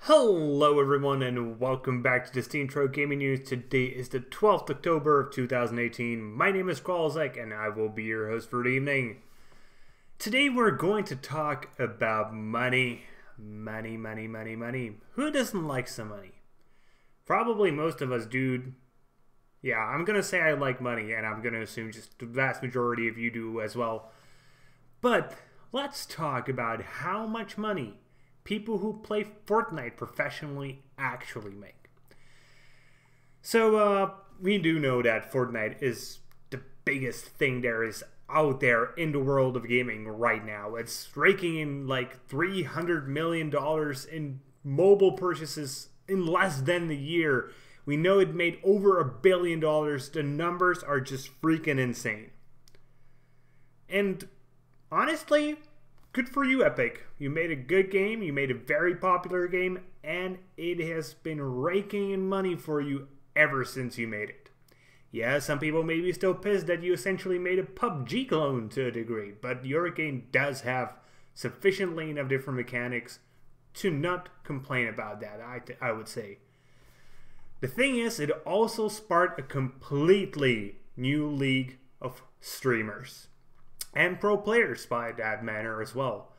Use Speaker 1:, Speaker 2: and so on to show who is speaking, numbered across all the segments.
Speaker 1: Hello everyone and welcome back to the SteemTrail Gaming News. Today is the 12th October of 2018. My name is Kralizec and I will be your host for the evening. Today we're going to talk about money. Money. Who doesn't like some money? Probably most of us do. Yeah, I'm going to say I like money, and I'm going to assume just the vast majority of you do as well. But let's talk about how much money people who play Fortnite professionally actually make. So we do know that Fortnite is the biggest thing there is out there in the world of gaming right now. It's raking in like $300 million in mobile purchases in less than a year. We know it made over $1 billion. The numbers are just freaking insane. And honestly, good for you, Epic. You made a good game, you made a very popular game, and it has been raking in money for you ever since you made it. Yeah, some people may be still pissed that you essentially made a PUBG clone to a degree, but your game does have sufficiently enough different mechanics to not complain about that, I would say. The thing is, it also sparked a completely new league of streamers. And pro players by that manner as well.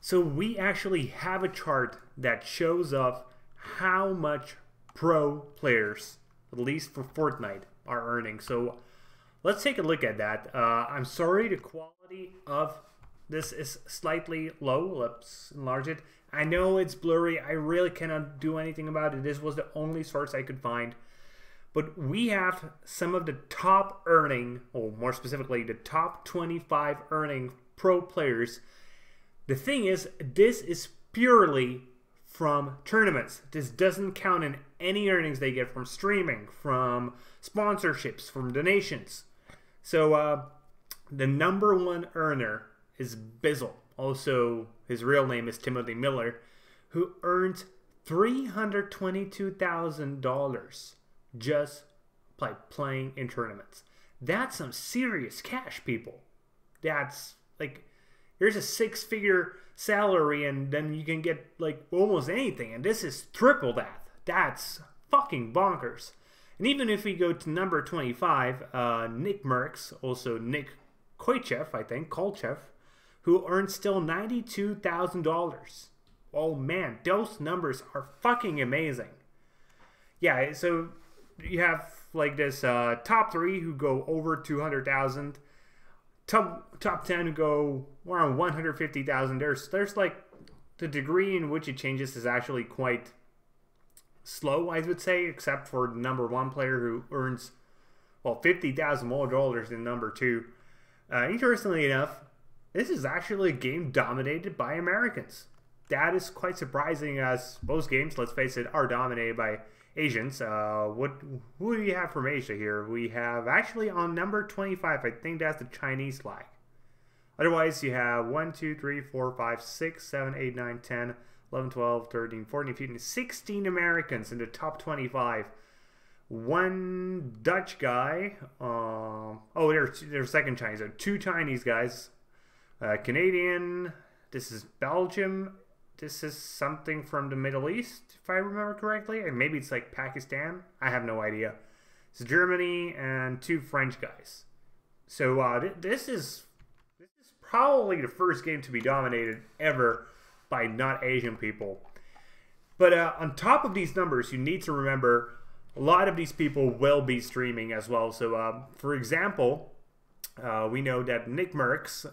Speaker 1: So we actually have a chart that shows off how much pro players, at least for Fortnite, are earning. So let's take a look at that. I'm sorry, the quality of this is slightly low. Let's enlarge it. I know it's blurry. I really cannot do anything about it. This was the only source I could find. But we have some of the top earning, or more specifically, the top 25 earning pro players. The thing is, this is purely from tournaments. This doesn't count in any earnings they get from streaming, from sponsorships, from donations. So the number one earner is Bizzle. Also, his real name is Timothy Miller, who earns $322,000 just by playing in tournaments. That's some serious cash, people. That's like, here's a six-figure salary and then you can get like almost anything, and this is triple that. That's fucking bonkers. And even if we go to number 25, Nick Merckx, also Nick Koichev, I think, Kolchev, who earns still $92,000. Oh man, those numbers are fucking amazing. Yeah, so you have like this top 3 who go over 200,000, top 10 who go around 150,000. There's like the degree in which it changes is actually quite slow, I would say, except for the number 1 player who earns, well, $50,000 more dollars than number 2. Interestingly enough, this is actually a game dominated by Americans. That is quite surprising, as most games, let's face it, are dominated by Asians. Who do we have from Asia here? We have actually on number 25, I think that's the Chinese flag. Otherwise, you have 1, 2, 3, 4, 5, 6, 7, 8, 9, 10, 11, 12, 13, 14, 15, 16 Americans in the top 25. One Dutch guy. There's second Chinese. So 2 Chinese guys. Canadian. This is Belgium. This is something from the Middle East, if I remember correctly. And maybe it's like Pakistan. I have no idea. It's Germany and 2 French guys. So this is probably the first game to be dominated ever by not Asian people. But on top of these numbers, you need to remember a lot of these people will be streaming as well. So for example, we know that Nick Merckx,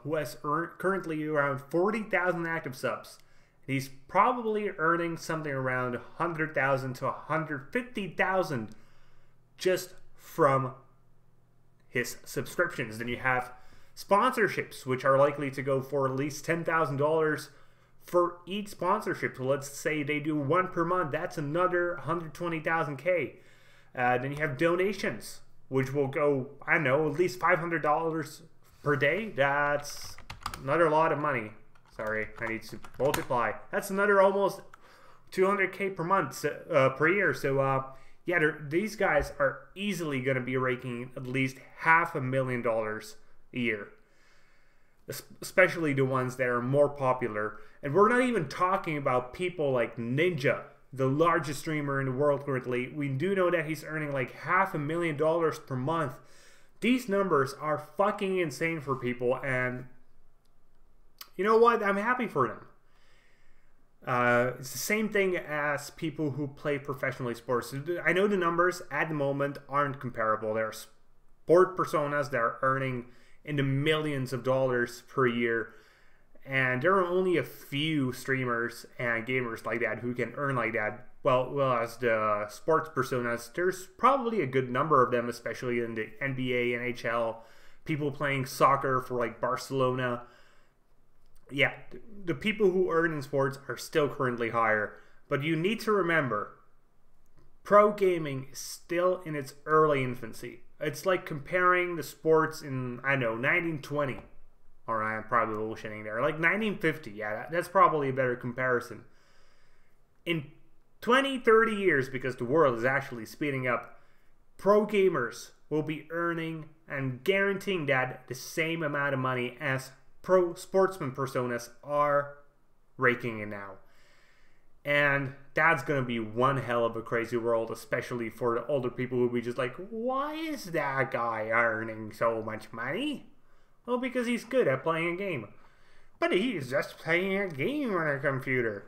Speaker 1: who has currently around 40,000 active subs, he's probably earning something around 100,000 to 150,000 just from his subscriptions. Then you have sponsorships, which are likely to go for at least $10,000 for each sponsorship. So let's say they do 1 per month. That's another 120,000 K. Then you have donations, which will go, I don't know, at least $500 per day. That's another lot of money. Sorry, I need to multiply. That's another almost 200K per month, per year. So Yeah, these guys are easily going to be raking at least $500,000 a year. Especially the ones that are more popular. And we're not even talking about people like Ninja, the largest streamer in the world currently. We do know that he's earning like $500,000 per month. These numbers are fucking insane for people, and you know what? I'm happy for them. It's the same thing as people who play professionally sports. I know the numbers at the moment aren't comparable. There are sport personas that are earning in the millions of dollars per year, and there are only a few streamers and gamers like that who can earn like that. Well, as the sports personas, there's probably a good number of them, especially in the NBA, NHL, people playing soccer for like Barcelona. Yeah, the people who earn in sports are still currently higher, but you need to remember, pro gaming is still in its early infancy. It's like comparing the sports in, I don't know, 1920. Alright, I'm probably bullshitting there. Like 1950, yeah, that's probably a better comparison. In 20, 30 years, because the world is actually speeding up, pro gamers will be earning and guaranteeing that the same amount of money as pro sportsman personas are raking in now. And that's going to be one hell of a crazy world, especially for the older people who will be just like, why is that guy earning so much money? Well, because he's good at playing a game. But he's just playing a game on a computer.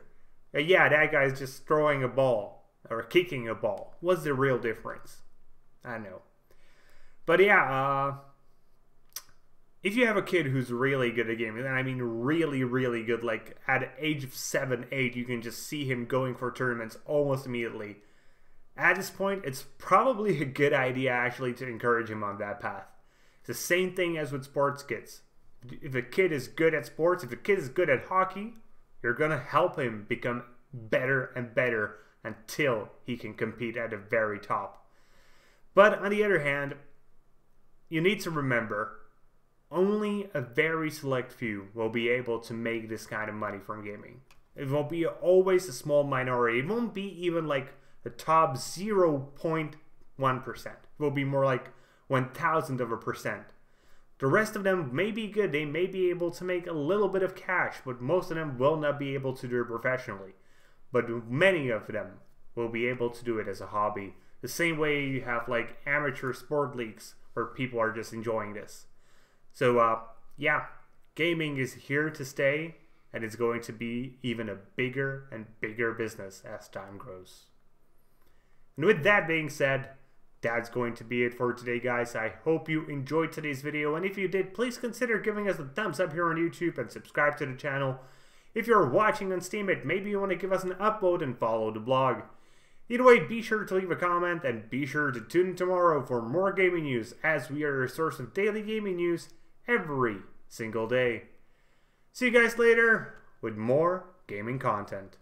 Speaker 1: Yeah, that guy's just throwing a ball or kicking a ball. What's the real difference? I know. But yeah, if you have a kid who's really good at gaming, and I mean really, really good, like at the age of 7, 8, you can just see him going for tournaments almost immediately. At this point, it's probably a good idea actually to encourage him on that path. It's the same thing as with sports kids. If a kid is good at sports, if a kid is good at hockey, you're going to help him become better and better until he can compete at the very top. But on the other hand, you need to remember, only a very select few will be able to make this kind of money from gaming. It won't be always a small minority. It won't be even like the top 0.1%. It will be more like 1,000%. The rest of them may be good. They may be able to make a little bit of cash, but most of them will not be able to do it professionally. But many of them will be able to do it as a hobby. The same way you have like amateur sport leagues where people are just enjoying this. So, yeah, gaming is here to stay, and it's going to be even a bigger and bigger business as time grows. And with that being said, that's going to be it for today, guys. I hope you enjoyed today's video, and if you did, please consider giving us a thumbs up here on YouTube and subscribe to the channel. If you're watching on Steam, maybe you want to give us an upvote and follow the blog. Either way, be sure to leave a comment, and be sure to tune in tomorrow for more gaming news, as we are a source of daily gaming news every single day. See you guys later with more gaming content.